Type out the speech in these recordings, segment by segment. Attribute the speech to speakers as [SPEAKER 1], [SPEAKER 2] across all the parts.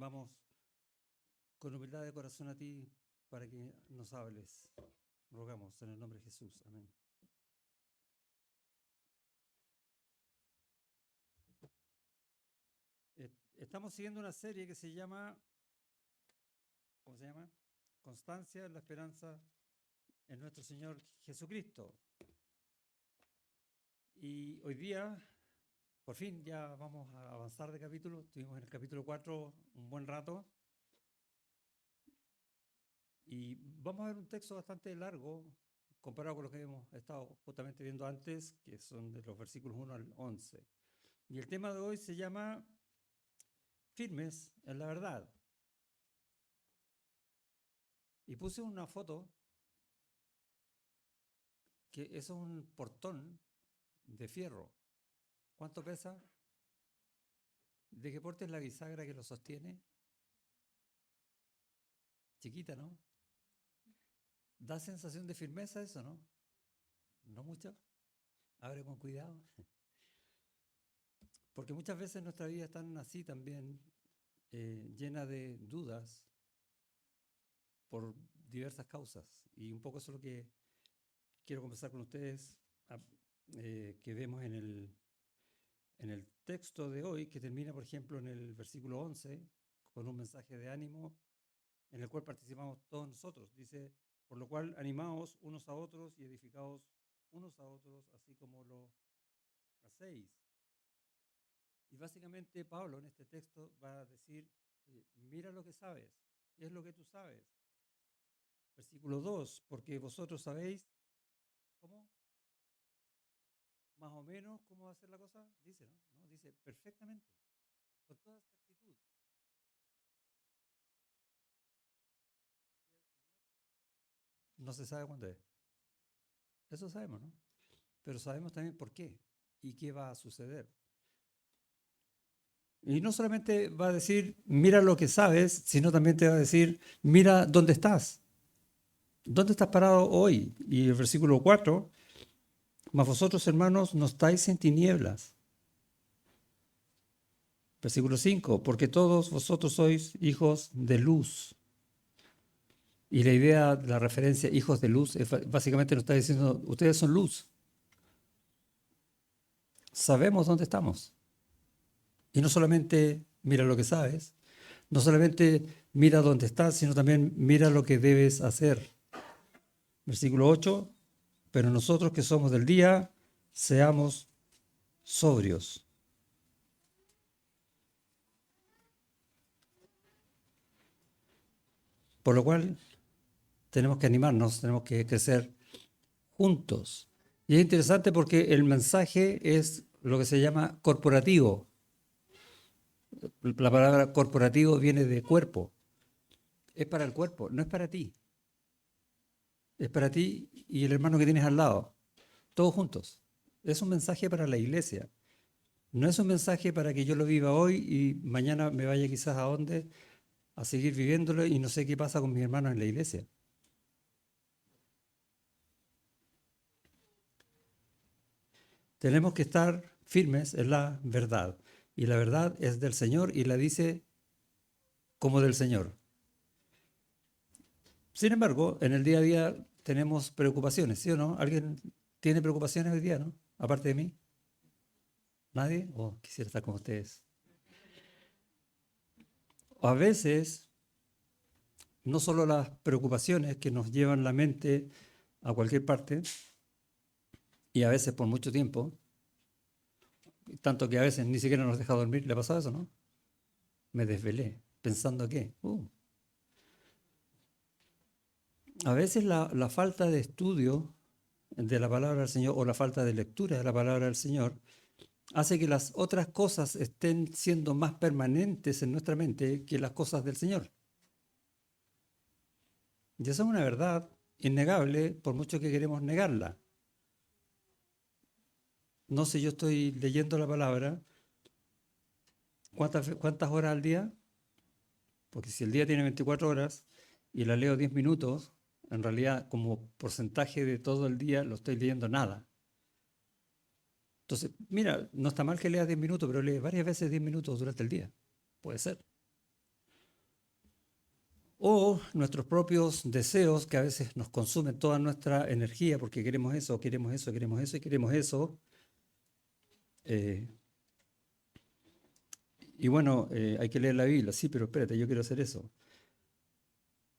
[SPEAKER 1] Vamos con humildad de corazón a ti para que nos hables. Rogamos en el nombre de Jesús. Amén. Estamos siguiendo una serie que se llama, ¿cómo se llama? Constancia en la esperanza en nuestro Señor Jesucristo. Y hoy día, por fin, ya vamos a avanzar de capítulo. Estuvimos en el capítulo 4 un buen rato. Y vamos a ver un texto bastante largo comparado con lo que hemos estado justamente viendo antes, que son de los versículos 1 al 11. Y el tema de hoy se llama Firmes en la verdad. Y puse una foto, que es un portón de fierro. ¿Cuánto pesa? ¿De qué porte es la bisagra que lo sostiene? Chiquita, ¿no? ¿Da sensación de firmeza eso, no? ¿No mucho? Abre con cuidado. Porque muchas veces nuestra vida está así también, llena de dudas por diversas causas. Y un poco eso es lo que quiero conversar con ustedes, que vemos en el texto de hoy, que termina, por ejemplo, en el versículo 11, con un mensaje de ánimo en el cual participamos todos nosotros. Dice, por lo cual animaos unos a otros y edificaos unos a otros, así como lo hacéis. Y básicamente Pablo en este texto va a decir, mira lo que sabes, ¿qué es lo que tú sabes? Versículo 2, porque vosotros sabéis, ¿cómo? Más o menos cómo va a ser la cosa, dice, ¿no? ¿No? Dice, perfectamente, con toda exactitud. No se sabe cuándo es. Eso sabemos, ¿no? Pero sabemos también por qué y qué va a suceder. Y no solamente va a decir, mira lo que sabes, sino también te va a decir, mira dónde estás. ¿Dónde estás parado hoy? Y el versículo 4, mas vosotros hermanos no estáis en tinieblas. Versículo 5, porque todos vosotros sois hijos de luz. Y la idea, la referencia hijos de luz, básicamente nos está diciendo, ustedes son luz. Sabemos dónde estamos. Y no solamente mira lo que sabes, no solamente mira dónde estás, sino también mira lo que debes hacer. Versículo 8, pero nosotros que somos del día, seamos sobrios. Por lo cual tenemos que animarnos, tenemos que crecer juntos. Y es interesante porque el mensaje es lo que se llama corporativo. La palabra corporativo viene de cuerpo. Es para el cuerpo, no es para ti. Es para ti y el hermano que tienes al lado. Todos juntos. Es un mensaje para la iglesia. No es un mensaje para que yo lo viva hoy y mañana me vaya quizás a dónde a seguir viviéndolo y no sé qué pasa con mis hermanos en la iglesia. Tenemos que estar firmes en la verdad. Y la verdad es del Señor y la dice como del Señor. Sin embargo, en el día a día tenemos preocupaciones, ¿sí o no? ¿Alguien tiene preocupaciones hoy día, no? Aparte de mí. ¿Nadie? Oh, quisiera estar con ustedes. A veces, no solo las preocupaciones que nos llevan la mente a cualquier parte, y a veces por mucho tiempo, tanto que a veces ni siquiera nos deja dormir. ¿Le ha pasado eso, no? Me desvelé, pensando que. A veces la falta de estudio de la palabra del Señor o la falta de lectura de la palabra del Señor hace que las otras cosas estén siendo más permanentes en nuestra mente que las cosas del Señor. Y esa es una verdad innegable por mucho que queremos negarla. No sé, yo estoy leyendo la palabra. ¿Cuántas horas al día? Porque si el día tiene 24 horas y la leo 10 minutos, en realidad como porcentaje de todo el día lo estoy leyendo nada. Entonces, mira, no está mal que leas 10 minutos, pero lee varias veces 10 minutos durante el día. Puede ser. o nuestros propios deseos que a veces nos consumen toda nuestra energía porque queremos eso, queremos eso, queremos eso y queremos eso. Y bueno, hay que leer la Biblia, sí, pero espérate, yo quiero hacer eso.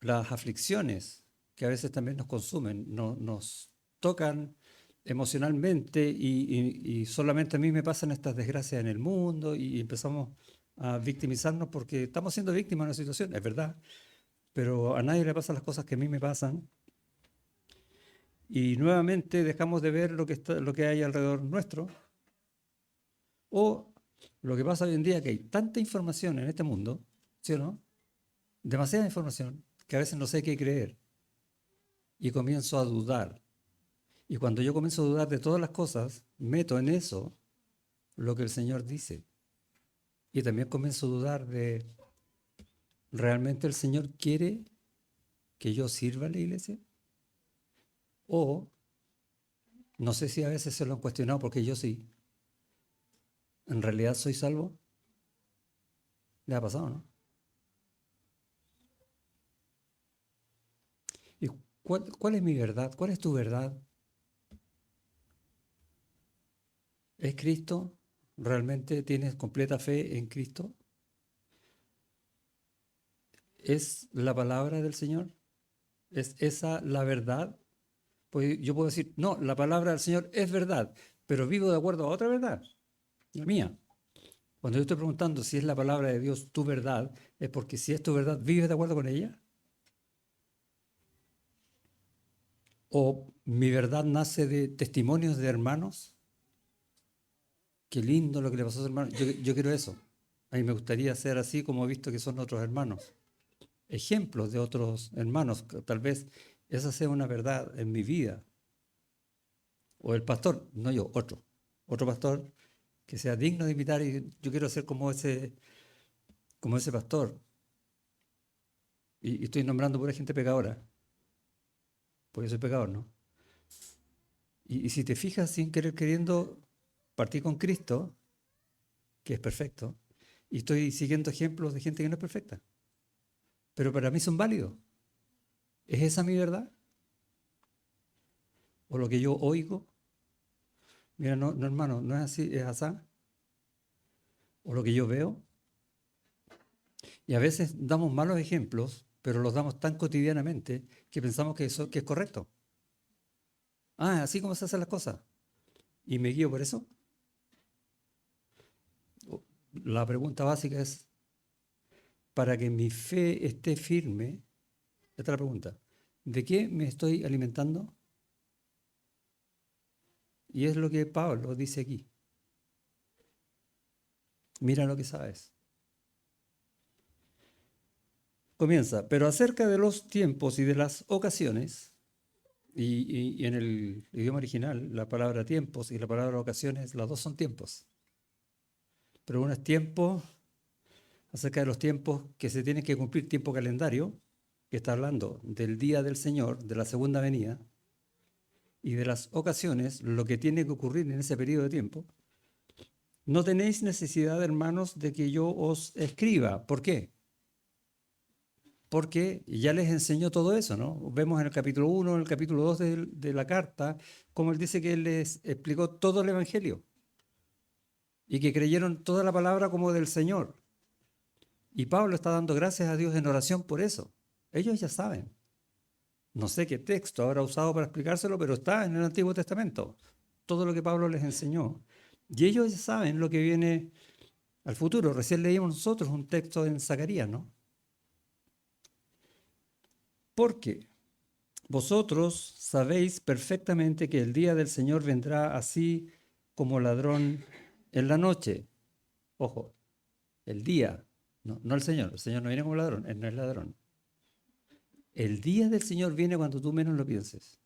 [SPEAKER 1] Las aflicciones que a veces también nos consumen, nos tocan emocionalmente y solamente a mí me pasan estas desgracias en el mundo y empezamos a victimizarnos porque estamos siendo víctimas de una situación, es verdad, pero a nadie le pasan las cosas que a mí me pasan y nuevamente dejamos de ver lo que hay alrededor nuestro o lo que pasa hoy en día que hay tanta información en este mundo, ¿sí o no? Demasiada información que a veces no sé qué creer y comienzo a dudar. Y cuando yo comienzo a dudar de todas las cosas, meto en eso lo que el Señor dice. Y también comienzo a dudar de, ¿realmente el Señor quiere que yo sirva a la iglesia? O, no sé si a veces se lo han cuestionado porque yo sí, ¿en realidad soy salvo? ¿Le ha pasado, no? ¿Y cuál es mi verdad? ¿Cuál es tu verdad? ¿Es Cristo? ¿Realmente tienes completa fe en Cristo? ¿Es la palabra del Señor? ¿Es esa la verdad? Pues yo puedo decir, no, la palabra del Señor es verdad, pero vivo de acuerdo a otra verdad, la mía. Cuando yo estoy preguntando si es la palabra de Dios tu verdad, es porque si es tu verdad, ¿vives de acuerdo con ella? ¿O mi verdad nace de testimonios de hermanos? Qué lindo lo que le pasó a su hermano. Yo quiero eso. A mí me gustaría ser así como he visto que son otros hermanos. Ejemplos de otros hermanos. Tal vez esa sea una verdad en mi vida. O el pastor, no yo, otro. Otro pastor que sea digno de imitar y yo quiero ser como ese pastor. Y estoy nombrando pura gente pecadora, porque soy pecador, ¿no? Y si te fijas, sin querer queriendo, partí con Cristo, que es perfecto, y estoy siguiendo ejemplos de gente que no es perfecta, pero para mí son válidos. ¿Es esa mi verdad? ¿O lo que yo oigo? Mira, no, no hermano, no es así, es asá. ¿O lo que yo veo? Y a veces damos malos ejemplos, pero los damos tan cotidianamente que pensamos que eso que es correcto. Ah, así como se hacen las cosas. ¿Y me guío por eso? La pregunta básica es, para que mi fe esté firme, esta es la pregunta, ¿de qué me estoy alimentando? Y es lo que Pablo dice aquí. Mira lo que sabes. Comienza, pero acerca de los tiempos y de las ocasiones, y en el idioma original la palabra tiempos y la palabra ocasiones, las dos son tiempos. Pero uno es tiempo, acerca de los tiempos que se tienen que cumplir, tiempo calendario, que está hablando del día del Señor, de la segunda venida, y de las ocasiones, lo que tiene que ocurrir en ese periodo de tiempo. No tenéis necesidad, hermanos, de que yo os escriba. ¿Por qué? Porque ya les enseñó todo eso, ¿no? Vemos en el capítulo 1, en el capítulo 2 de la carta, cómo él dice que él les explicó todo el Evangelio y que creyeron toda la palabra como del Señor. Y Pablo está dando gracias a Dios en oración por eso. Ellos ya saben. No sé qué texto habrá usado para explicárselo, pero está en el Antiguo Testamento. Todo lo que Pablo les enseñó. Y ellos ya saben lo que viene al futuro. Recién leímos nosotros un texto en Zacarías, ¿no? Porque vosotros sabéis perfectamente que el día del Señor vendrá así como ladrón en la noche. Ojo, el día, no el Señor. El Señor no viene como ladrón, Él no es ladrón. El día del Señor viene cuando tú menos lo pienses.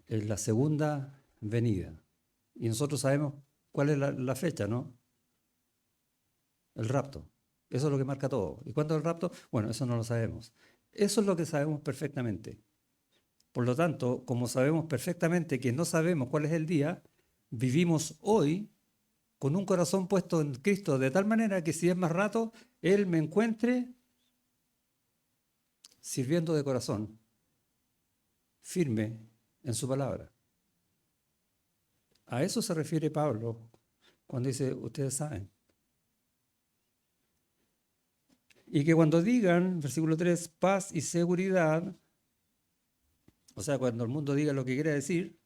[SPEAKER 1] Es la segunda venida. Y nosotros sabemos cuál es la fecha, ¿no? El rapto. Eso es lo que marca todo. ¿Y cuándo es el rapto? Bueno, eso no lo sabemos. Eso es lo que sabemos perfectamente. Por lo tanto, como sabemos perfectamente que no sabemos cuál es el día, vivimos hoy con un corazón puesto en Cristo, de tal manera que si es más rato, Él me encuentre sirviendo de corazón, firme en su palabra. A eso se refiere Pablo cuando dice, ustedes saben. Y que cuando digan, versículo 3, paz y seguridad, o sea, cuando el mundo diga lo que quiere decir,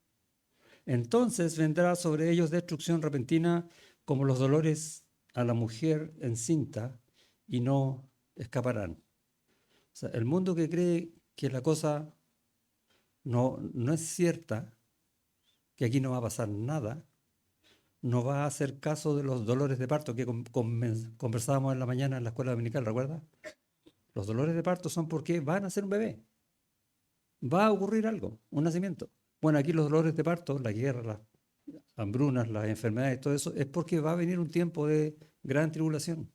[SPEAKER 1] entonces vendrá sobre ellos destrucción repentina como los dolores a la mujer encinta y no escaparán. O sea, el mundo que cree que la cosa no es cierta, que aquí no va a pasar nada, no va a hacer caso de los dolores de parto que conversábamos en la mañana en la escuela dominical, ¿recuerda? Los dolores de parto son porque van a ser un bebé. Va a ocurrir algo, un nacimiento. Bueno, aquí los dolores de parto, la guerra, las hambrunas, las enfermedades, todo eso, es porque va a venir un tiempo de gran tribulación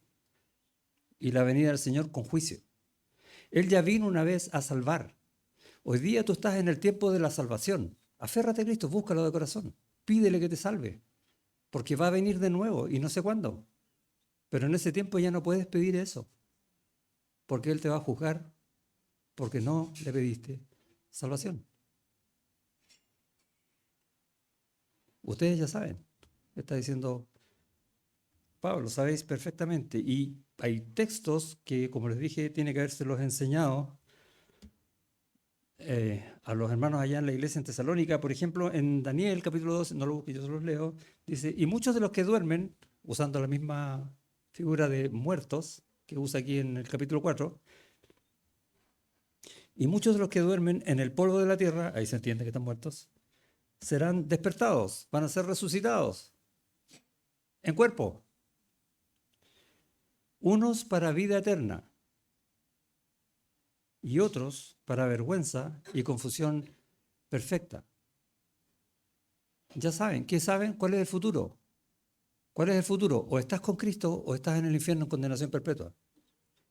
[SPEAKER 1] y la venida del Señor con juicio. Él ya vino una vez a salvar. Hoy día tú estás en el tiempo de la salvación. Aférrate a Cristo, búscalo de corazón. Pídele que te salve, porque va a venir de nuevo y no sé cuándo. Pero en ese tiempo ya no puedes pedir eso, porque Él te va a juzgar porque no le pediste salvación. Ustedes ya saben, está diciendo Pablo, sabéis perfectamente. Y hay textos que, como les dije, tiene que habérselos enseñado a los hermanos allá en la iglesia en Tesalónica. Por ejemplo, en Daniel capítulo 12, no lo busque, yo se los leo, dice, y muchos de los que duermen, usando la misma figura de muertos que usa aquí en el capítulo 4, y muchos de los que duermen en el polvo de la tierra, ahí se entiende que están muertos, serán despertados, van a ser resucitados en cuerpo, unos para vida eterna y otros para vergüenza y confusión perfecta. Ya saben, ¿qué saben? ¿Cuál es el futuro? ¿Cuál es el futuro? O estás con Cristo o estás en el infierno en condenación perpetua.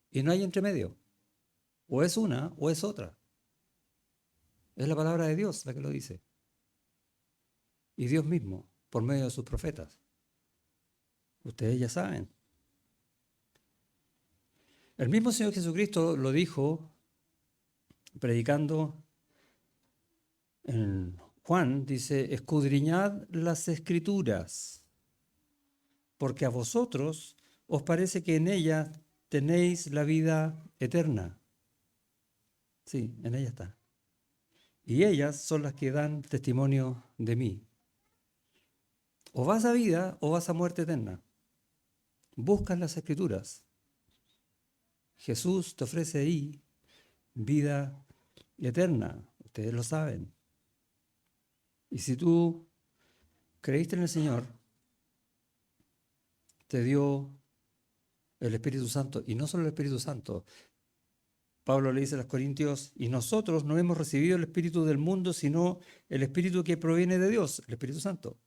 [SPEAKER 1] Y no hay entremedio. O es una o es otra. Es la palabra de Dios la que lo dice. Y Dios mismo, por medio de sus profetas. Ustedes ya saben. El mismo Señor Jesucristo lo dijo predicando en Juan, dice, escudriñad las Escrituras, porque a vosotros os parece que en ellas tenéis la vida eterna. Sí, en ella está. Y ellas son las que dan testimonio de mí. O vas a vida o vas a muerte eterna. Buscas las Escrituras. Jesús te ofrece ahí vida eterna. Ustedes lo saben. Y si tú creíste en el Señor, te dio el Espíritu Santo, y no solo el Espíritu Santo. Pablo le dice a los Corintios, y nosotros no hemos recibido el Espíritu del mundo, sino el Espíritu que proviene de Dios, el Espíritu Santo,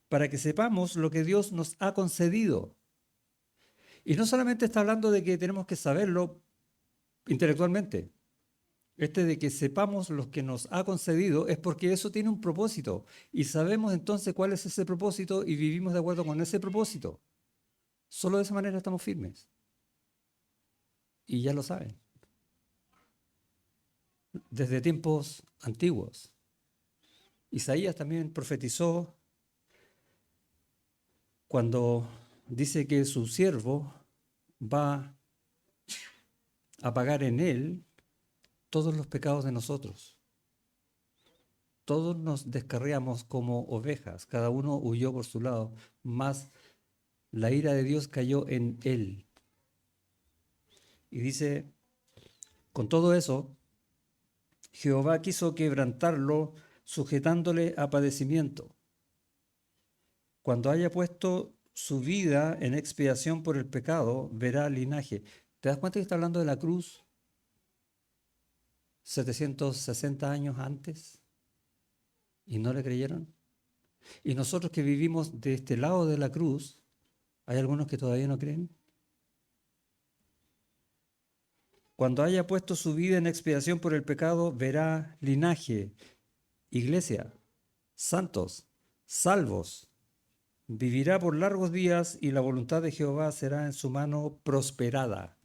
[SPEAKER 1] para que sepamos lo que Dios nos ha concedido. Y no solamente está hablando de que tenemos que saberlo intelectualmente. De que sepamos lo que nos ha concedido es porque eso tiene un propósito. Y sabemos entonces cuál es ese propósito y vivimos de acuerdo con ese propósito. Solo de esa manera estamos firmes. Y ya lo saben. Desde tiempos antiguos. Isaías también profetizó cuando dice que su siervo va a pagar en él todos los pecados de nosotros. Todos nos descarriamos como ovejas, cada uno huyó por su lado, mas la ira de Dios cayó en él. Y dice, con todo eso, Jehová quiso quebrantarlo, sujetándole a padecimiento. Cuando haya puesto su vida en expiación por el pecado, verá linaje. ¿Te das cuenta que está hablando de la cruz 760 años antes? ¿Y no le creyeron? Y nosotros que vivimos de este lado de la cruz, ¿hay algunos que todavía no creen? Cuando haya puesto su vida en expiación por el pecado, verá linaje, iglesia, santos, salvos, vivirá por largos días y la voluntad de Jehová será en su mano prosperada.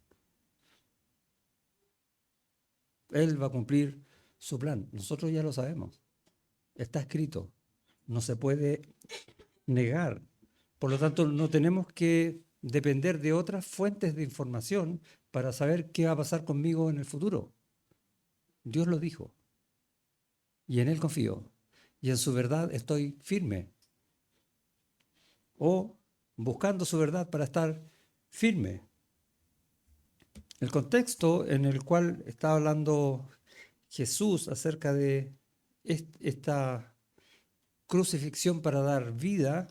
[SPEAKER 1] Él va a cumplir su plan. Nosotros ya lo sabemos. Está escrito. No se puede negar. Por lo tanto, no tenemos que depender de otras fuentes de información para saber qué va a pasar conmigo en el futuro. Dios lo dijo. Y en Él confío. Y en su verdad estoy firme. O buscando su verdad para estar firme. El contexto en el cual está hablando Jesús acerca de esta crucifixión para dar vida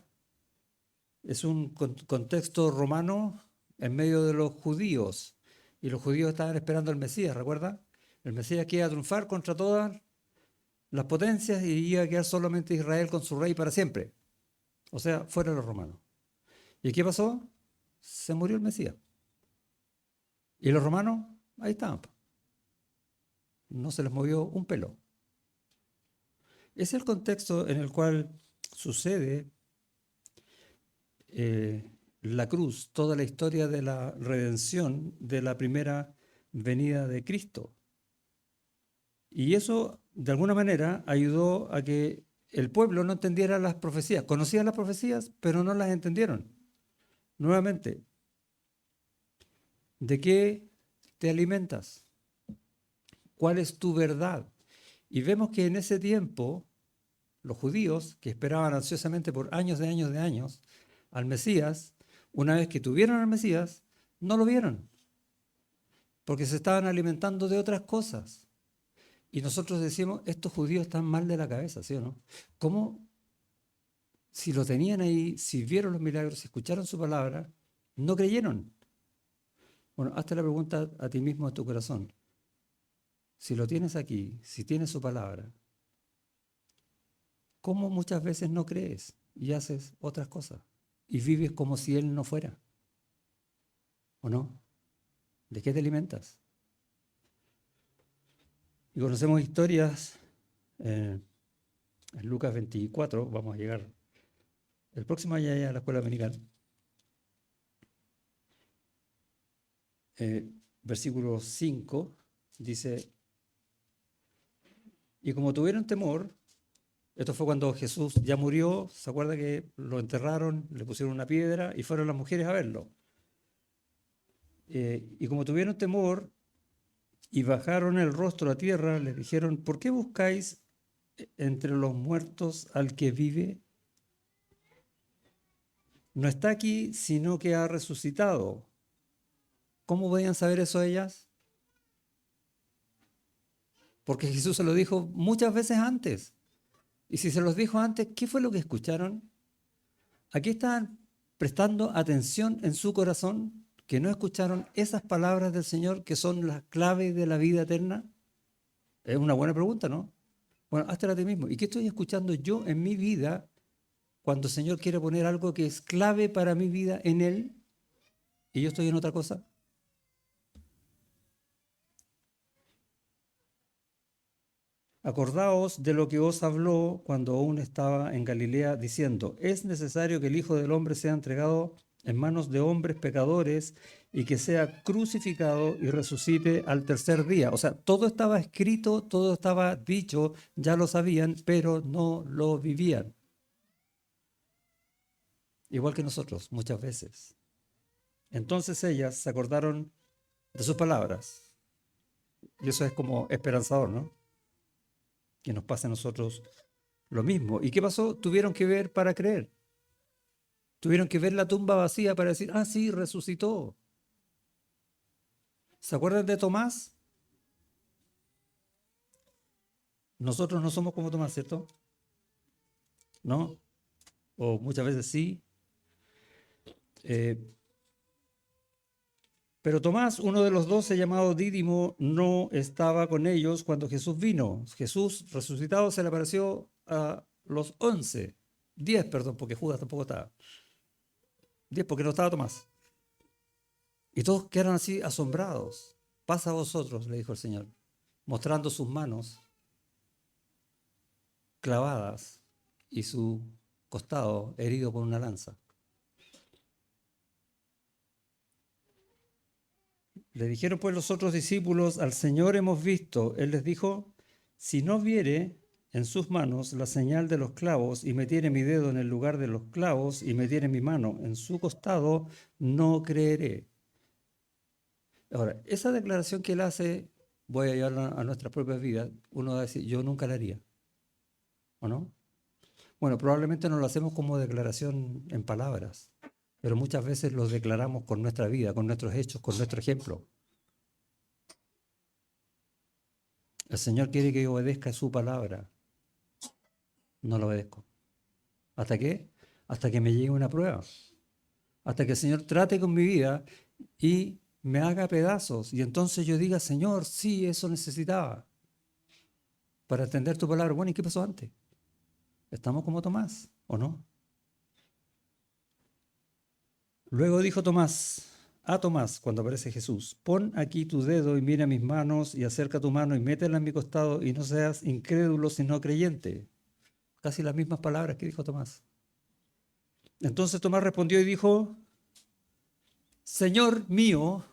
[SPEAKER 1] es un contexto romano en medio de los judíos. Y los judíos estaban esperando al Mesías, ¿recuerda? El Mesías que iba a triunfar contra todas las potencias y iba a quedar solamente Israel con su rey para siempre. O sea, fuera los romanos. ¿Y qué pasó? Se murió el Mesías. Y los romanos, ahí estaban. No se les movió un pelo. Es el contexto en el cual sucede la cruz, toda la historia de la redención de la primera venida de Cristo. Y eso, de alguna manera, ayudó a que el pueblo no entendiera las profecías. Conocían las profecías, pero no las entendieron. Nuevamente, ¿de qué te alimentas? ¿Cuál es tu verdad? Y vemos que en ese tiempo, los judíos, que esperaban ansiosamente por años de años de años al Mesías, una vez que tuvieron al Mesías, no lo vieron, porque se estaban alimentando de otras cosas. Y nosotros decimos, estos judíos están mal de la cabeza, ¿sí o no? ¿Cómo, si lo tenían ahí, si vieron los milagros, si escucharon su palabra, no creyeron? Bueno, hazte la pregunta a ti mismo, a tu corazón. Si lo tienes aquí, si tienes su palabra, ¿cómo muchas veces no crees y haces otras cosas? Y vives como si Él no fuera. ¿O no? ¿De qué te alimentas? Y conocemos historias en Lucas 24, vamos a llegar el próximo año a la escuela dominical. Versículo 5 dice, y como tuvieron temor, esto fue cuando Jesús ya murió, ¿se acuerda que lo enterraron, le pusieron una piedra y fueron las mujeres a verlo? Y como tuvieron temor y bajaron el rostro a tierra, les dijeron, ¿por qué buscáis entre los muertos al que vive? No está aquí, sino que ha resucitado. ¿Cómo podían saber eso ellas? Porque Jesús se lo dijo muchas veces antes. Y si se los dijo antes, ¿qué fue lo que escucharon? Aquí estaban prestando atención en su corazón, que no escucharon esas palabras del Señor que son las claves de la vida eterna. Es una buena pregunta, ¿no? Bueno, háztela a ti mismo. ¿Y qué estoy escuchando yo en mi vida cuando el Señor quiere poner algo que es clave para mi vida en Él y yo estoy en otra cosa? Acordaos de lo que os habló cuando aún estaba en Galilea, diciendo, es necesario que el Hijo del Hombre sea entregado en manos de hombres pecadores y que sea crucificado y resucite al tercer día. O sea, todo estaba escrito, todo estaba dicho, ya lo sabían, pero no lo vivían. Igual que nosotros, muchas veces. Entonces ellas se acordaron de sus palabras. Y eso es como esperanzador, ¿no? Que nos pase a nosotros lo mismo. ¿Y qué pasó? Tuvieron que ver para creer. Tuvieron que ver la tumba vacía para decir, ah, sí, resucitó. ¿Se acuerdan de Tomás? Nosotros no somos como Tomás, ¿cierto? ¿No? O muchas veces sí. Pero Tomás, uno de los 12 llamado Dídimo, no estaba con ellos cuando Jesús vino. Jesús resucitado se le apareció a los 11. 10, perdón, porque Judas tampoco estaba. 10 porque no estaba Tomás. Y todos quedaron así asombrados. Pasa a vosotros, le dijo el Señor, mostrando sus manos clavadas y su costado, herido por una lanza. Le dijeron pues los otros discípulos, al Señor hemos visto. Él les dijo, si no viere en sus manos la señal de los clavos y metiere mi dedo en el lugar de los clavos y metiere mi mano en su costado, no creeré. Ahora, esa declaración que él hace, voy a llevarla a nuestras propias vidas, uno va a decir, yo nunca la haría, ¿o no? Bueno, probablemente no lo hacemos como declaración en palabras, pero muchas veces lo declaramos con nuestra vida, con nuestros hechos, con nuestro ejemplo. El Señor quiere que yo obedezca su palabra. No lo obedezco. ¿Hasta qué? Hasta que me llegue una prueba. Hasta que el Señor trate con mi vida y me haga pedazos. Y entonces yo diga, Señor, sí, eso necesitaba para entender tu palabra. Bueno, ¿y qué pasó antes? ¿Estamos como Tomás o no? Luego dijo Tomás, a Tomás, cuando aparece Jesús, pon aquí tu dedo y mira mis manos y acerca tu mano y métela en mi costado y no seas incrédulo sino creyente. Casi las mismas palabras que dijo Tomás. Entonces Tomás respondió y dijo, Señor mío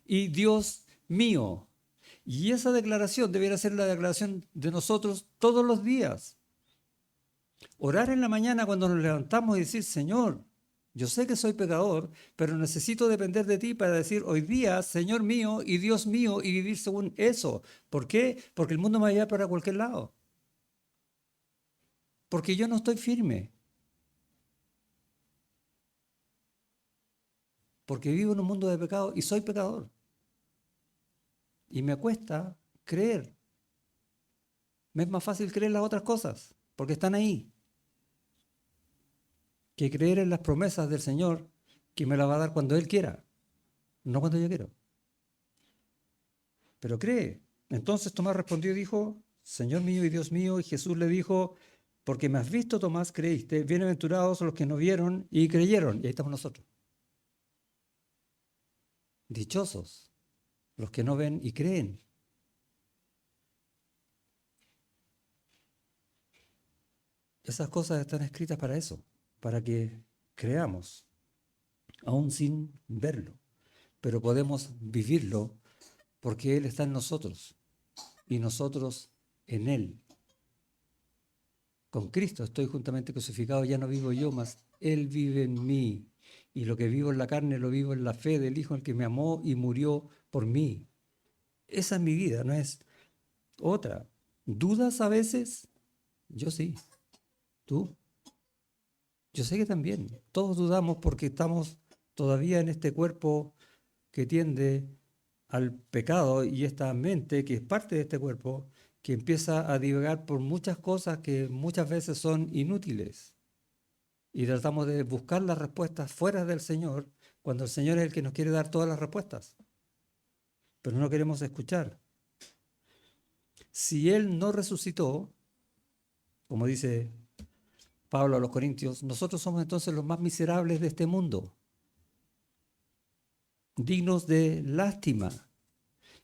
[SPEAKER 1] y Dios mío. Y esa declaración debiera ser la declaración de nosotros todos los días. Orar en la mañana cuando nos levantamos y decir, Señor, yo sé que soy pecador, pero necesito depender de ti para decir hoy día, Señor mío y Dios mío, y vivir según eso. ¿Por qué? Porque el mundo me va a llevar para cualquier lado. Porque yo no estoy firme. Porque vivo en un mundo de pecado y soy pecador. Y me cuesta creer. Me es más fácil creer las otras cosas, porque están ahí, que creer en las promesas del Señor, que me las va a dar cuando Él quiera, no cuando yo quiero. Pero cree. Entonces Tomás respondió y dijo, Señor mío y Dios mío, y Jesús le dijo, porque me has visto, Tomás, creíste, bienaventurados los que no vieron y creyeron. Y ahí estamos nosotros. Dichosos los que no ven y creen. Esas cosas están escritas para eso, para que creamos, aún sin verlo, pero podemos vivirlo porque Él está en nosotros y nosotros en Él. Con Cristo estoy juntamente crucificado, ya no vivo yo, mas Él vive en mí. Y lo que vivo en la carne lo vivo en la fe del Hijo, el que me amó y murió por mí. Esa es mi vida, no es otra. ¿Dudas a veces? Yo sí. ¿Tú? Yo sé que también. Todos dudamos porque estamos todavía en este cuerpo que tiende al pecado y esta mente que es parte de este cuerpo que empieza a divagar por muchas cosas que muchas veces son inútiles. Y tratamos de buscar las respuestas fuera del Señor cuando el Señor es el que nos quiere dar todas las respuestas. Pero no queremos escuchar. Si Él no resucitó, como dice Pablo a los Corintios, nosotros somos entonces los más miserables de este mundo, dignos de lástima.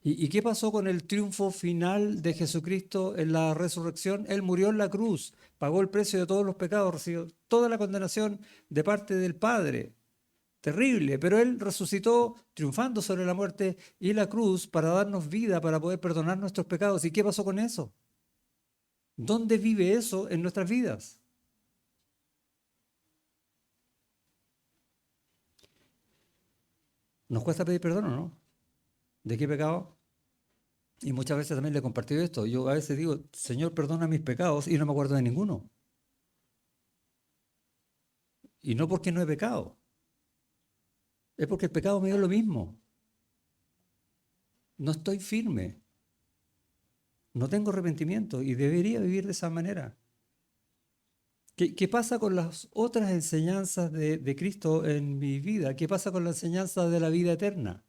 [SPEAKER 1] ¿Y qué pasó con el triunfo final de Jesucristo en la resurrección? Él murió en la cruz, pagó el precio de todos los pecados, recibió toda la condenación de parte del Padre. Terrible, pero Él resucitó triunfando sobre la muerte y la cruz para darnos vida, para poder perdonar nuestros pecados. ¿Y qué pasó con eso? ¿Dónde vive eso en nuestras vidas? ¿Nos cuesta pedir perdón o no? ¿De qué pecado? Y muchas veces también le he compartido esto. Yo a veces digo, Señor, perdona mis pecados y no me acuerdo de ninguno. Y no porque no he pecado, es porque el pecado me dio lo mismo. No estoy firme, no tengo arrepentimiento y debería vivir de esa manera. ¿Qué pasa con las otras enseñanzas de Cristo en mi vida? ¿Qué pasa con la enseñanza de la vida eterna?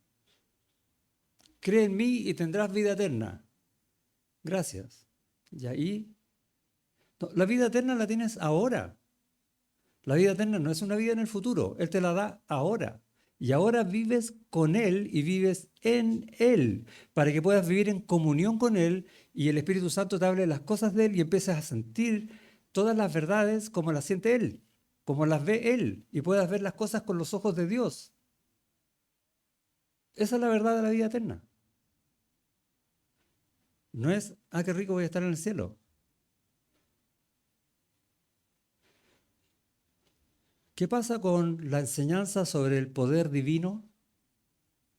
[SPEAKER 1] Cree en mí y tendrás vida eterna. Gracias. Y ahí, no, la vida eterna la tienes ahora. La vida eterna no es una vida en el futuro, Él te la da ahora. Y ahora vives con Él y vives en Él, para que puedas vivir en comunión con Él y el Espíritu Santo te hable las cosas de Él y empieces a sentir todas las verdades como las siente Él. como las ve Él, y puedas ver las cosas con los ojos de Dios. Esa es la verdad de la vida eterna. No es, qué rico voy a estar en el cielo. ¿Qué pasa con la enseñanza sobre el poder divino?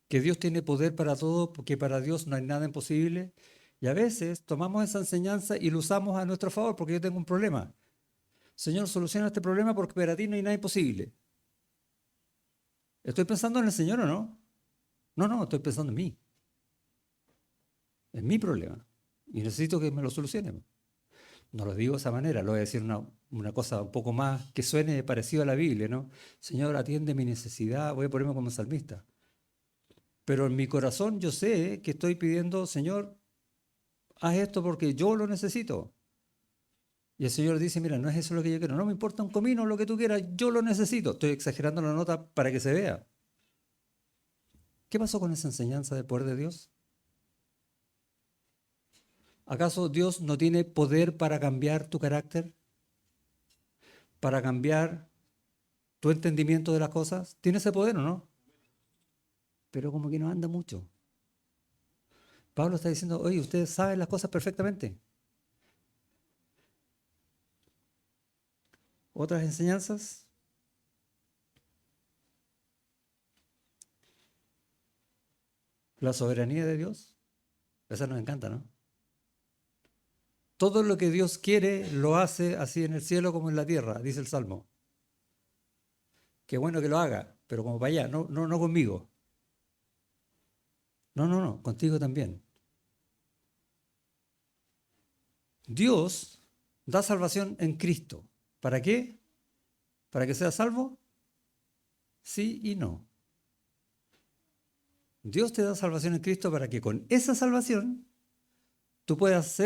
[SPEAKER 1] Que Dios tiene poder para todo, porque para Dios no hay nada imposible. Y a veces tomamos esa enseñanza y lo usamos a nuestro favor, porque yo tengo un problema. Señor, soluciona este problema porque para ti no hay nada imposible. ¿Estoy pensando en el Señor o no? No, estoy pensando en mí. Es mi problema. Y necesito que me lo solucione. No lo digo de esa manera, lo voy a decir una cosa un poco más que suene parecido a la Biblia, ¿no? Señor, atiende mi necesidad, voy a ponerme como salmista. Pero en mi corazón yo sé que estoy pidiendo, Señor, haz esto porque yo lo necesito. Y el Señor dice, mira, no es eso lo que yo quiero, no me importa un comino, lo que tú quieras, yo lo necesito. Estoy exagerando la nota para que se vea. ¿Qué pasó con esa enseñanza del poder de Dios? ¿Acaso Dios no tiene poder para cambiar tu carácter? ¿Para cambiar tu entendimiento de las cosas? ¿Tiene ese poder o no? Pero como que no anda mucho. Pablo está diciendo, oye, ustedes saben las cosas perfectamente. ¿Otras enseñanzas? La soberanía de Dios. Esa nos encanta, ¿no? Todo lo que Dios quiere lo hace así en el cielo como en la tierra, dice el Salmo. Qué bueno que lo haga, pero como para allá, no conmigo. No, contigo también. Dios da salvación en Cristo. ¿Para qué? ¿Para que seas salvo? Sí y no. Dios te da salvación en Cristo para que con esa salvación tú puedas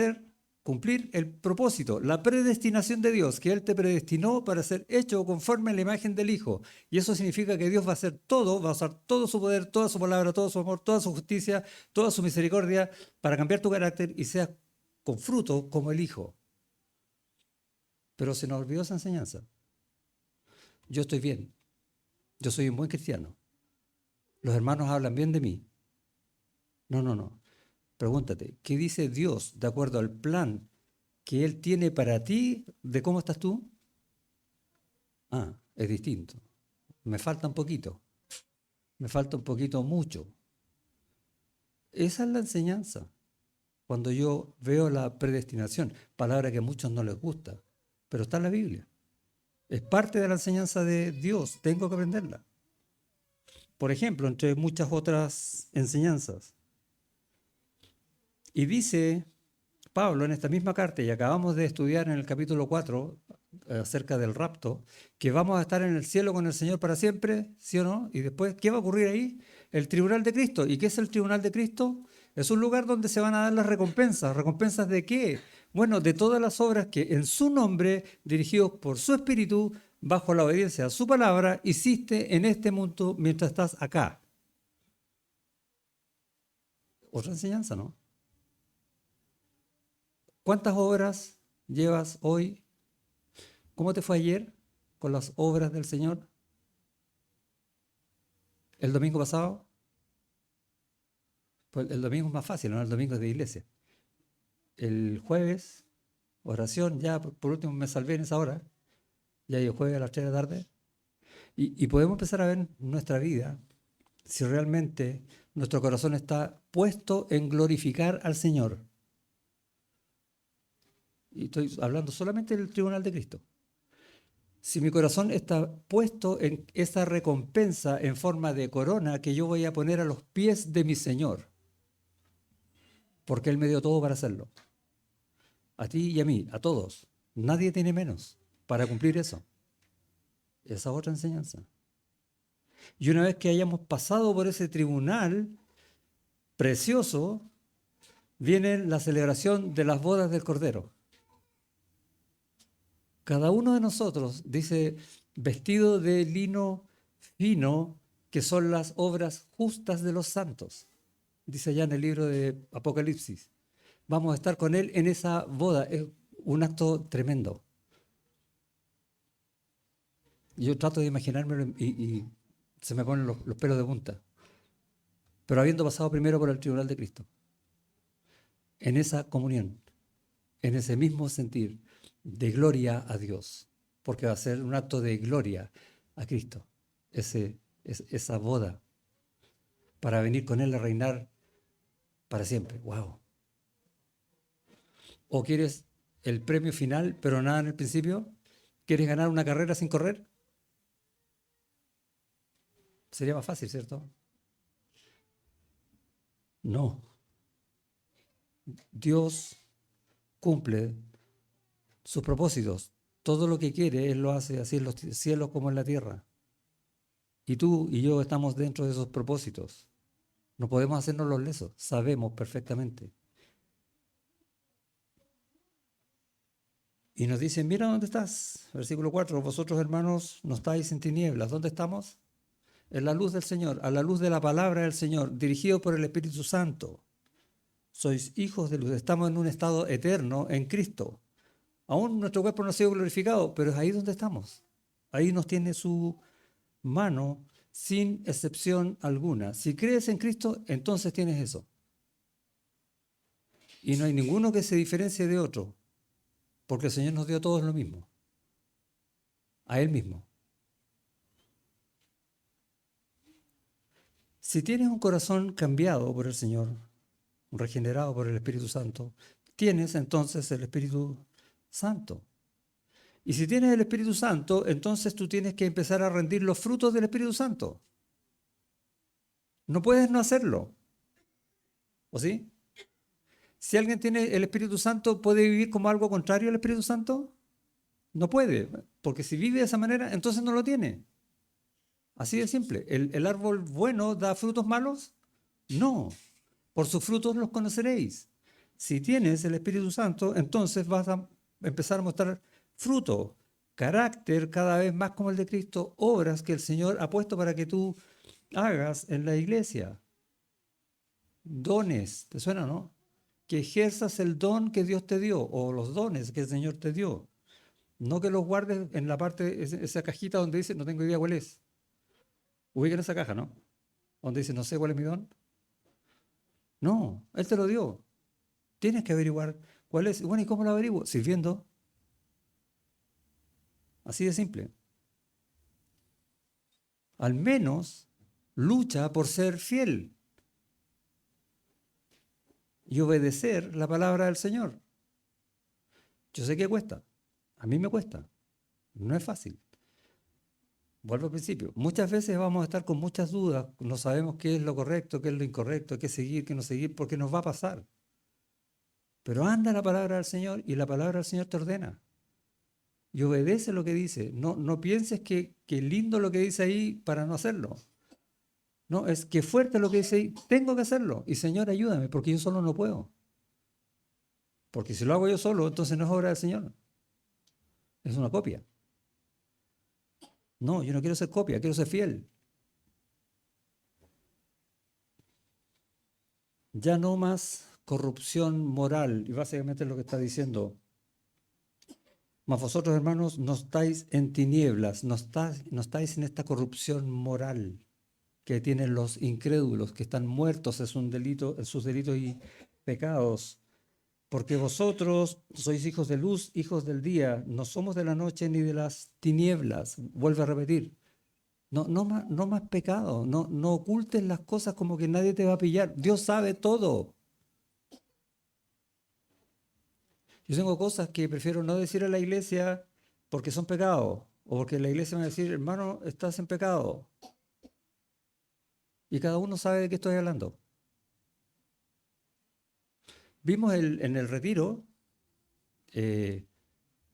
[SPEAKER 1] cumplir el propósito, la predestinación de Dios, que Él te predestinó para ser hecho conforme a la imagen del Hijo. Y eso significa que Dios va a hacer todo, va a usar todo su poder, toda su palabra, todo su amor, toda su justicia, toda su misericordia para cambiar tu carácter y seas con fruto como el Hijo. Pero se nos olvidó esa enseñanza. Yo estoy bien, yo soy un buen cristiano. Los hermanos hablan bien de mí. No. Pregúntate, ¿qué dice Dios de acuerdo al plan que Él tiene para ti de cómo estás tú? Es distinto. Me falta un poquito. Me falta un poquito mucho. Esa es la enseñanza. Cuando yo veo la predestinación, palabra que a muchos no les gusta, pero está en la Biblia. Es parte de la enseñanza de Dios. Tengo que aprenderla. Por ejemplo, entre muchas otras enseñanzas. Y dice Pablo en esta misma carta, y acabamos de estudiar en el capítulo 4 acerca del rapto, que vamos a estar en el cielo con el Señor para siempre, ¿sí o no? Y después, ¿qué va a ocurrir ahí? El tribunal de Cristo. ¿Y qué es el tribunal de Cristo? Es un lugar donde se van a dar las recompensas. ¿Recompensas de qué? Bueno, de todas las obras que en su nombre, dirigidos por su Espíritu, bajo la obediencia a su palabra, hiciste en este mundo mientras estás acá. Otra enseñanza, ¿no? ¿Cuántas obras llevas hoy? ¿Cómo te fue ayer con las obras del Señor? ¿El domingo pasado? Pues el domingo es más fácil, ¿no? El domingo es de iglesia. El jueves, oración, ya por último me salvé en esa hora. Ya el jueves a las 3 de la tarde. Y podemos empezar a ver nuestra vida si realmente nuestro corazón está puesto en glorificar al Señor. Y estoy hablando solamente del tribunal de Cristo. Si mi corazón está puesto en esa recompensa en forma de corona que yo voy a poner a los pies de mi Señor, porque Él me dio todo para hacerlo. A ti y a mí, a todos. Nadie tiene menos para cumplir eso. Esa es otra enseñanza. Y una vez que hayamos pasado por ese tribunal precioso, viene la celebración de las bodas del Cordero. Cada uno de nosotros, dice, vestido de lino fino, que son las obras justas de los santos. Dice allá en el libro de Apocalipsis. Vamos a estar con Él en esa boda. Es un acto tremendo. Yo trato de imaginármelo y se me ponen los pelos de punta. Pero habiendo pasado primero por el tribunal de Cristo, en esa comunión, en ese mismo sentir de gloria a Dios, porque va a ser un acto de gloria a Cristo, esa boda, para venir con Él a reinar para siempre. ¡Wow! ¿O quieres el premio final, pero nada en el principio? ¿Quieres ganar una carrera sin correr? Sería más fácil, ¿cierto? No. Dios cumple sus propósitos. Todo lo que quiere, Él lo hace así en los cielos como en la tierra. Y tú y yo estamos dentro de esos propósitos. No podemos hacernos los lesos, sabemos perfectamente. Y nos dicen, mira dónde estás. Versículo 4, vosotros hermanos no estáis en tinieblas. ¿Dónde estamos? En la luz del Señor, a la luz de la palabra del Señor, dirigido por el Espíritu Santo. Sois hijos de luz, estamos en un estado eterno en Cristo. Aún nuestro cuerpo no ha sido glorificado, pero es ahí donde estamos. Ahí nos tiene su mano sin excepción alguna. Si crees en Cristo, entonces tienes eso. Y no hay ninguno que se diferencie de otro, porque el Señor nos dio a todos lo mismo, a Él mismo. Si tienes un corazón cambiado por el Señor, regenerado por el Espíritu Santo, tienes entonces el Espíritu Santo. Y si tienes el Espíritu Santo, entonces tú tienes que empezar a rendir los frutos del Espíritu Santo. No puedes no hacerlo. ¿O sí? Si alguien tiene el Espíritu Santo, ¿puede vivir como algo contrario al Espíritu Santo? No puede, porque si vive de esa manera, entonces no lo tiene. Así de simple. ¿El árbol bueno da frutos malos? No. Por sus frutos los conoceréis. Si tienes el Espíritu Santo, entonces vas a empezar a mostrar fruto, carácter cada vez más como el de Cristo, obras que el Señor ha puesto para que tú hagas en la iglesia. Dones, ¿te suena, no? Que ejerzas el don que Dios te dio o los dones que el Señor te dio. No que los guardes en la parte, esa cajita donde dice, no tengo idea cuál es. Ubiquen esa caja, ¿no? Donde dice, no sé cuál es mi don. No, Él te lo dio. Tienes que averiguar cuál es. Bueno, ¿y cómo lo averiguo? Sirviendo. Así de simple. Al menos lucha por ser fiel y obedecer la palabra del Señor. Yo sé que cuesta. A mí me cuesta. No es fácil. Vuelvo al principio. Muchas veces vamos a estar con muchas dudas. No sabemos qué es lo correcto, qué es lo incorrecto, qué seguir, qué no seguir, porque nos va a pasar. Pero anda la palabra del Señor y la palabra del Señor te ordena. Y obedece lo que dice. No, no pienses que lindo lo que dice ahí para no hacerlo. No, es que fuerte lo que dice ahí. Tengo que hacerlo. Y Señor, ayúdame, porque yo solo no puedo. Porque si lo hago yo solo, entonces no es obra del Señor. Es una copia. No, yo no quiero ser copia, quiero ser fiel. Ya no más corrupción moral. Y básicamente es lo que está diciendo. Mas vosotros, hermanos, no estáis en tinieblas, no estáis en esta corrupción moral que tienen los incrédulos, que están muertos en sus delitos y pecados. Porque vosotros sois hijos de luz, hijos del día, no somos de la noche ni de las tinieblas. Vuelve a repetir. No, no más pecado, no ocultes las cosas como que nadie te va a pillar. Dios sabe todo. Yo tengo cosas que prefiero no decir a la iglesia porque son pecados, o porque la iglesia me va a decir, hermano, estás en pecado. Y cada uno sabe de qué estoy hablando. Vimos en el retiro, eh,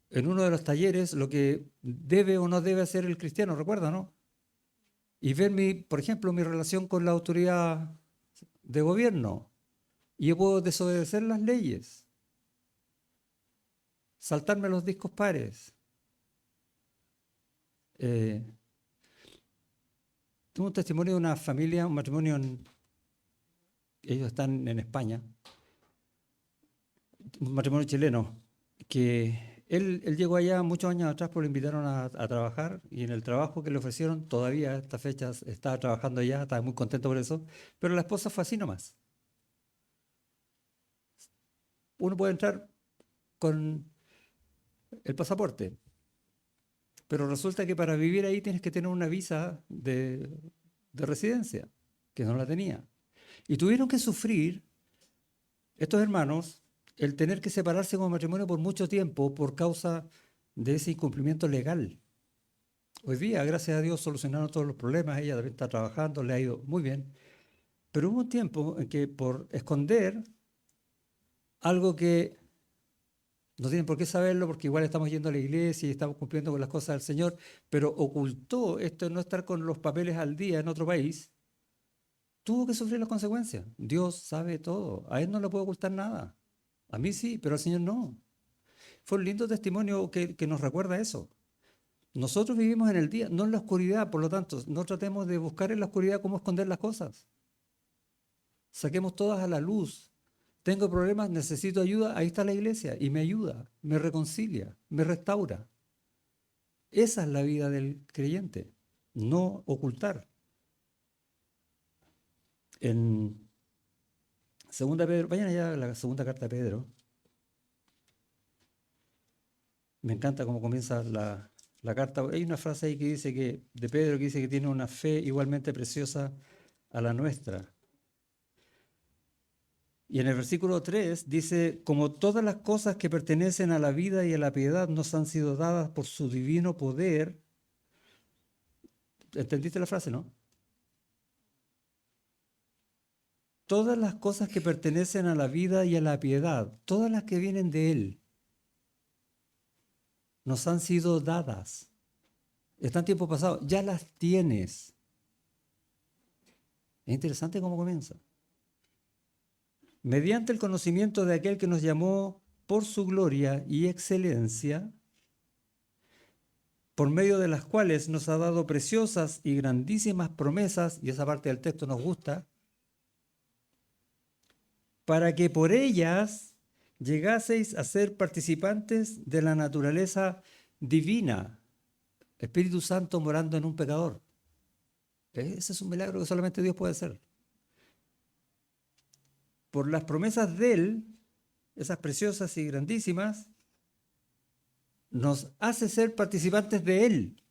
[SPEAKER 1] en uno de los talleres, lo que debe o no debe hacer el cristiano, recuerda, ¿no? Y ver, por ejemplo, mi relación con la autoridad de gobierno. Y yo puedo desobedecer las leyes, saltarme los discos pares. Eh, Tengo un testimonio de una familia, un matrimonio, ellos están en España, un matrimonio chileno, que Él llegó allá muchos años atrás porque lo invitaron a trabajar y en el trabajo que le ofrecieron, todavía a estas fechas estaba trabajando allá, estaba muy contento por eso, pero la esposa fue así nomás. Uno puede entrar con el pasaporte, pero resulta que para vivir ahí tienes que tener una visa de residencia, que no la tenía. Y tuvieron que sufrir estos hermanos el tener que separarse como matrimonio por mucho tiempo por causa de ese incumplimiento legal. Hoy día, gracias a Dios, solucionaron todos los problemas, ella también está trabajando, le ha ido muy bien, pero hubo un tiempo en que por esconder algo que no tienen por qué saberlo porque igual estamos yendo a la iglesia y estamos cumpliendo con las cosas del Señor, pero ocultó esto de no estar con los papeles al día en otro país, tuvo que sufrir las consecuencias. Dios sabe todo, a Él no le puede ocultar nada. A mí sí, pero al Señor no. Fue un lindo testimonio que nos recuerda eso. Nosotros vivimos en el día, no en la oscuridad, por lo tanto, no tratemos de buscar en la oscuridad cómo esconder las cosas. Saquemos todas a la luz. Tengo problemas, necesito ayuda, ahí está la iglesia y me ayuda, me reconcilia, me restaura. Esa es la vida del creyente, no ocultar. En segunda Pedro, vayan allá a la segunda carta de Pedro. Me encanta cómo comienza la carta. Hay una frase ahí que dice que, de Pedro, que dice que tiene una fe igualmente preciosa a la nuestra. Y en el versículo 3 dice, como todas las cosas que pertenecen a la vida y a la piedad nos han sido dadas por su divino poder. ¿Entendiste la frase, no? Todas las cosas que pertenecen a la vida y a la piedad, todas las que vienen de Él, nos han sido dadas. Está en tiempo pasado, ya las tienes. Es interesante cómo comienza. Mediante el conocimiento de aquel que nos llamó por su gloria y excelencia, por medio de las cuales nos ha dado preciosas y grandísimas promesas, y esa parte del texto nos gusta, para que por ellas llegaseis a ser participantes de la naturaleza divina, Espíritu Santo morando en un pecador. Ese es un milagro que solamente Dios puede hacer. Por las promesas de Él, esas preciosas y grandísimas, nos hace ser participantes de Él.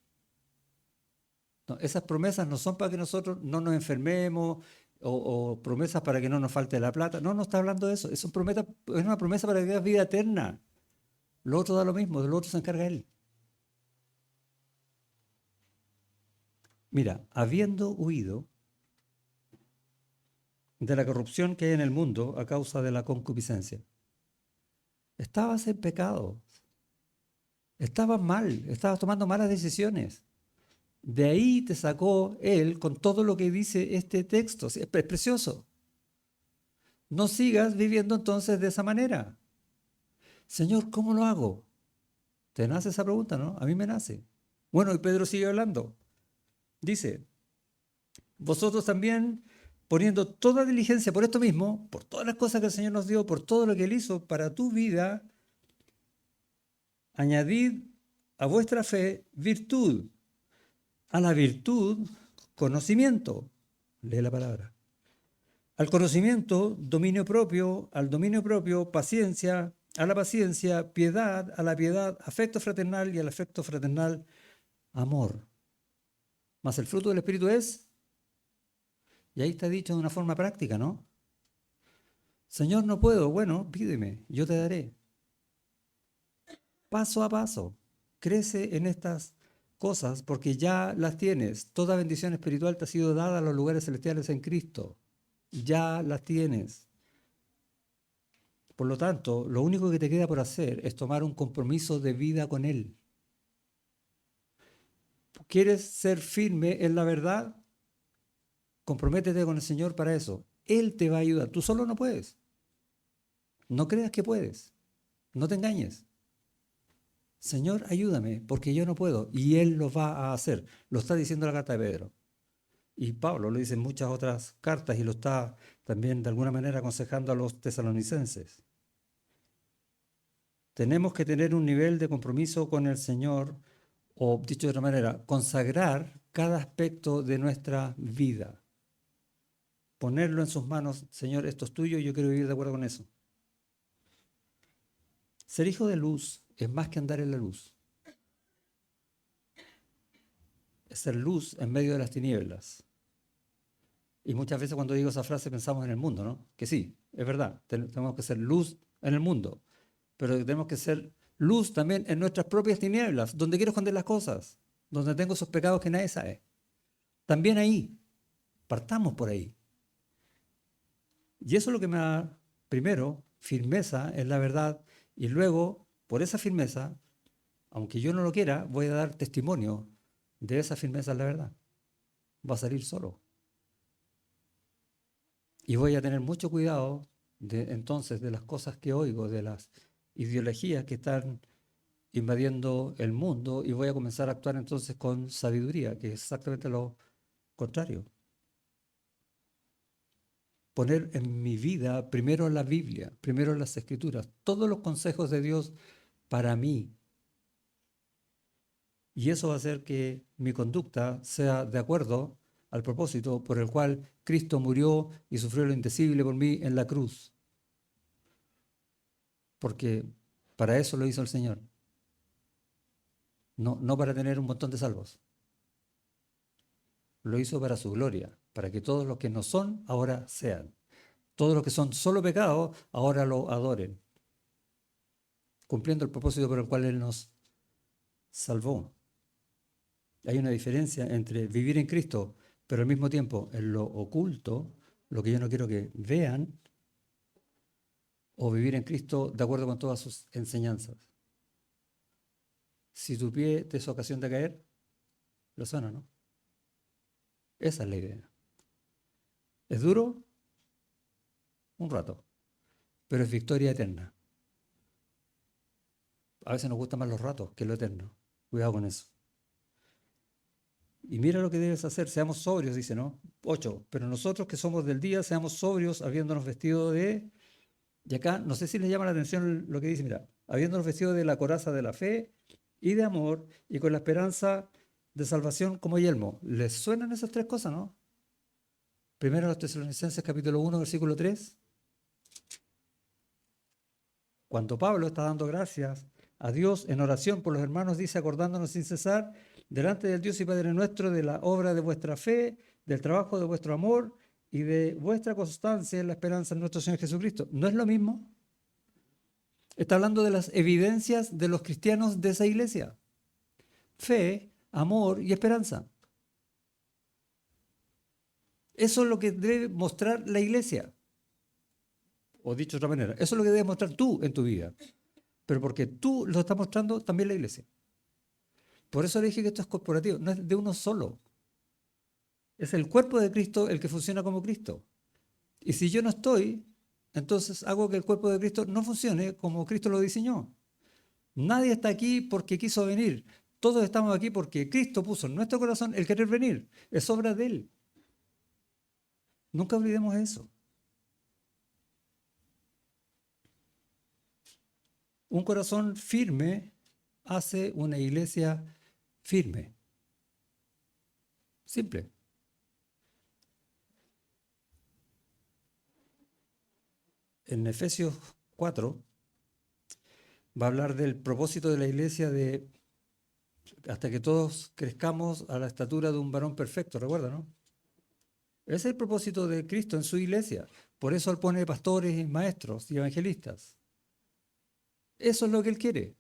[SPEAKER 1] No, esas promesas no son para que nosotros no nos enfermemos o promesas para que no nos falte la plata. No, no está hablando de eso. Es una promesa para que tengas vida eterna. Lo otro da lo mismo, de lo otro se encarga Él. Mira, habiendo huido de la corrupción que hay en el mundo a causa de la concupiscencia, estabas en pecado, estabas mal, estabas tomando malas decisiones. De ahí te sacó Él con todo lo que dice este texto. Es precioso. No sigas viviendo entonces de esa manera. Señor, ¿cómo lo hago? ¿Te nace esa pregunta, no? A mí me nace. Bueno, y Pedro sigue hablando. Dice, vosotros también, poniendo toda diligencia por esto mismo, por todas las cosas que el Señor nos dio, por todo lo que Él hizo para tu vida, añadid a vuestra fe virtud, a la virtud conocimiento. Lee la palabra. Al conocimiento, dominio propio, al dominio propio, paciencia, a la paciencia, piedad, a la piedad, afecto fraternal y al afecto fraternal, amor. Mas el fruto del Espíritu es, y ahí está dicho de una forma práctica, ¿no? Señor, no puedo, bueno, pídeme, yo te daré. Paso a paso, crece en estas cosas porque ya las tienes. Toda bendición espiritual te ha sido dada a los lugares celestiales en Cristo. Ya las tienes. Por lo tanto, lo único que te queda por hacer es tomar un compromiso de vida con Él. ¿Quieres ser firme en la verdad? Comprométete con el Señor para eso. Él te va a ayudar. Tú solo no puedes. No creas que puedes. No te engañes. Señor, ayúdame, porque yo no puedo. Y Él lo va a hacer. Lo está diciendo la carta de Pedro. Y Pablo lo dice en muchas otras cartas y lo está también de alguna manera aconsejando a los tesalonicenses. tenemos que tener un nivel de compromiso con el Señor, o dicho de otra manera, consagrar cada aspecto de nuestra vida. Ponerlo en sus manos, Señor, esto es tuyo y yo quiero vivir de acuerdo con eso. Ser hijo de luz es más que andar en la luz. Es ser luz en medio de las tinieblas. Y muchas veces cuando digo esa frase pensamos en el mundo, ¿no? Que sí, es verdad, tenemos que ser luz en el mundo, pero tenemos que ser luz también en nuestras propias tinieblas, donde quiero esconder las cosas, donde tengo esos pecados que nadie sabe. También ahí, partamos por ahí. Y eso es lo que me da, primero, firmeza en la verdad, y luego, por esa firmeza, aunque yo no lo quiera, voy a dar testimonio de esa firmeza en la verdad. Va a salir solo. Y voy a tener mucho cuidado entonces de las cosas que oigo, de las ideologías que están invadiendo el mundo, y voy a comenzar a actuar entonces con sabiduría, que es exactamente lo contrario. Poner en mi vida primero la Biblia, primero las Escrituras, todos los consejos de Dios para mí. Y eso va a hacer que mi conducta sea de acuerdo al propósito por el cual Cristo murió y sufrió lo indecible por mí en la cruz. Porque para eso lo hizo el Señor. No para tener un montón de salvos. Lo hizo para su gloria, para que todos los que no son, ahora sean. Todos los que son solo pecados, ahora lo adoren, cumpliendo el propósito por el cual Él nos salvó. Hay una diferencia entre vivir en Cristo, pero al mismo tiempo en lo oculto, lo que yo no quiero que vean, o vivir en Cristo de acuerdo con todas sus enseñanzas. Si tu pie te es ocasión de caer, lo sana, ¿no? Esa es la idea. ¿Es duro? Un rato, pero es victoria eterna. A veces nos gustan más los ratos que lo eterno. Cuidado con eso. Y mira lo que debes hacer, seamos sobrios, dice, ¿no? 8. Pero nosotros que somos del día, seamos sobrios, habiéndonos vestido de... Y acá, no sé si les llama la atención lo que dice, mira, habiéndonos vestido de la coraza de la fe y de amor, y con la esperanza de salvación como yelmo. ¿Les suenan esas tres cosas, no? Primero a los Tesalonicenses capítulo 1, versículo 3. Cuando Pablo está dando gracias a Dios en oración por los hermanos, dice, acordándonos sin cesar, delante del Dios y Padre nuestro, de la obra de vuestra fe, del trabajo de vuestro amor y de vuestra constancia en la esperanza en nuestro Señor Jesucristo. ¿No es lo mismo? Está hablando de las evidencias de los cristianos de esa iglesia. Fe, amor y esperanza. Eso es lo que debe mostrar la iglesia. O dicho de otra manera, eso es lo que debes mostrar tú en tu vida. Pero porque tú lo estás mostrando también la iglesia. Por eso le dije que esto es corporativo, no es de uno solo. Es el cuerpo de Cristo el que funciona como Cristo. Y si yo no estoy, entonces hago que el cuerpo de Cristo no funcione como Cristo lo diseñó. Nadie está aquí porque quiso venir. Todos estamos aquí porque Cristo puso en nuestro corazón el querer venir. Es obra de Él. Nunca olvidemos eso. Un corazón firme hace una iglesia firme. Simple. En Efesios 4 va a hablar del propósito de la iglesia de hasta que todos crezcamos a la estatura de un varón perfecto, ¿recuerda, no? Ese es el propósito de Cristo en su iglesia. Por eso Él pone pastores y maestros y evangelistas. Eso es lo que Él quiere.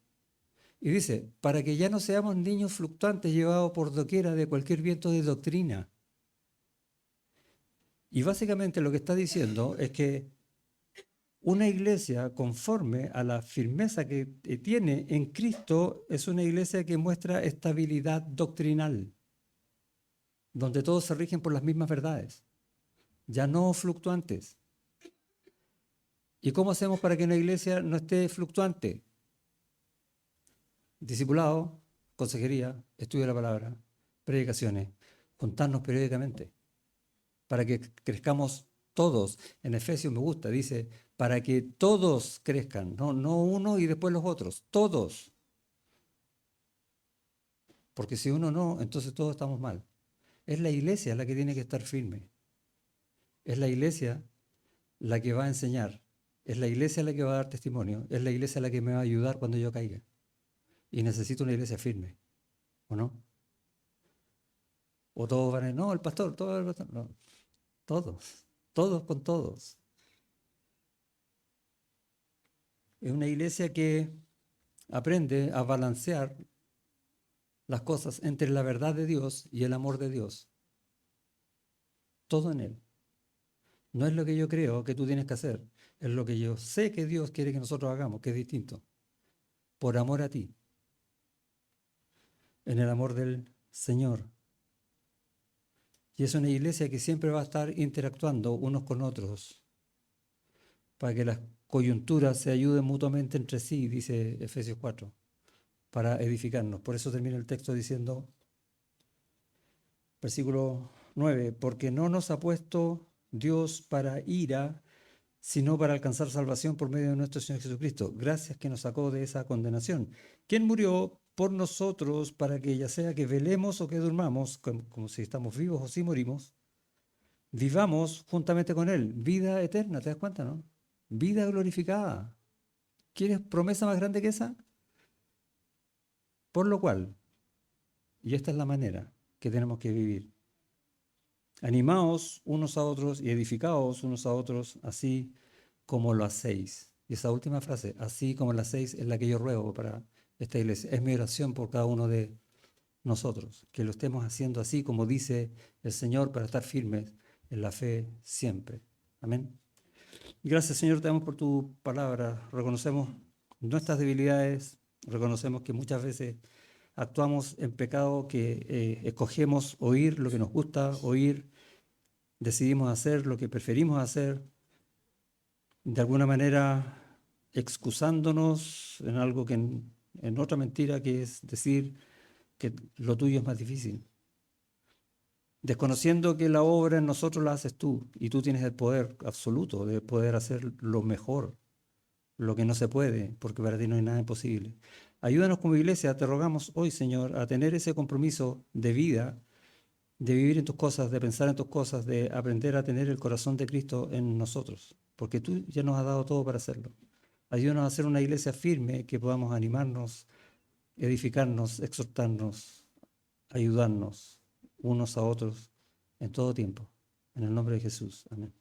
[SPEAKER 1] Y dice, para que ya no seamos niños fluctuantes llevados por doquiera de cualquier viento de doctrina. Y básicamente lo que está diciendo es que una iglesia conforme a la firmeza que tiene en Cristo es una iglesia que muestra estabilidad doctrinal, donde todos se rigen por las mismas verdades, ya no fluctuantes. ¿Y cómo hacemos para que una iglesia no esté fluctuante? Discipulado, consejería, estudio de la palabra, predicaciones, juntarnos periódicamente, para que crezcamos todos. En Efesios me gusta, dice, para que todos crezcan, no uno y después los otros, todos. Porque si uno no, entonces todos estamos mal. Es la iglesia la que tiene que estar firme. Es la iglesia la que va a enseñar. Es la iglesia la que va a dar testimonio. Es la iglesia la que me va a ayudar cuando yo caiga. Y necesito una iglesia firme, ¿o no? O todos van a decir, no, el pastor, todo el pastor. No, todos con todos. Es una iglesia que aprende a balancear las cosas entre la verdad de Dios y el amor de Dios. Todo en Él. No es lo que yo creo que tú tienes que hacer, es lo que yo sé que Dios quiere que nosotros hagamos, que es distinto. Por amor a ti, en el amor del Señor. Y es una iglesia que siempre va a estar interactuando unos con otros para que las coyunturas se ayuden mutuamente entre sí, dice Efesios 4, para edificarnos. Por eso termina el texto diciendo, versículo 9, porque no nos ha puesto Dios para ira, sino para alcanzar salvación por medio de nuestro Señor Jesucristo. Gracias que nos sacó de esa condenación. ¿Quién murió por nosotros para que ya sea que velemos o que durmamos, como si estamos vivos o si morimos, vivamos juntamente con Él? Vida eterna, ¿te das cuenta, no? Vida glorificada. ¿Quieres promesa más grande que esa? Por lo cual, y esta es la manera que tenemos que vivir, animaos unos a otros y edificaos unos a otros, así como lo hacéis. Y esa última frase, así como lo hacéis, es la que yo ruego para esta iglesia. Es mi oración por cada uno de nosotros, que lo estemos haciendo así como dice el Señor, para estar firmes en la fe siempre. Amén. Y gracias, Señor, te damos por tu palabra. Reconocemos nuestras debilidades, reconocemos que muchas veces actuamos en pecado, que escogemos oír lo que nos gusta oír, decidimos hacer lo que preferimos hacer, de alguna manera excusándonos en algo que en otra mentira, que es decir que lo tuyo es más difícil. Desconociendo que la obra en nosotros la haces tú y tú tienes el poder absoluto de poder hacer lo mejor, lo que no se puede, porque para ti no hay nada imposible. Ayúdanos como iglesia, te rogamos hoy, Señor, a tener ese compromiso de vida, de vivir en tus cosas, de pensar en tus cosas, de aprender a tener el corazón de Cristo en nosotros, porque tú ya nos has dado todo para hacerlo. Ayúdanos a ser una iglesia firme, que podamos animarnos, edificarnos, exhortarnos, ayudarnos unos a otros en todo tiempo. En el nombre de Jesús. Amén.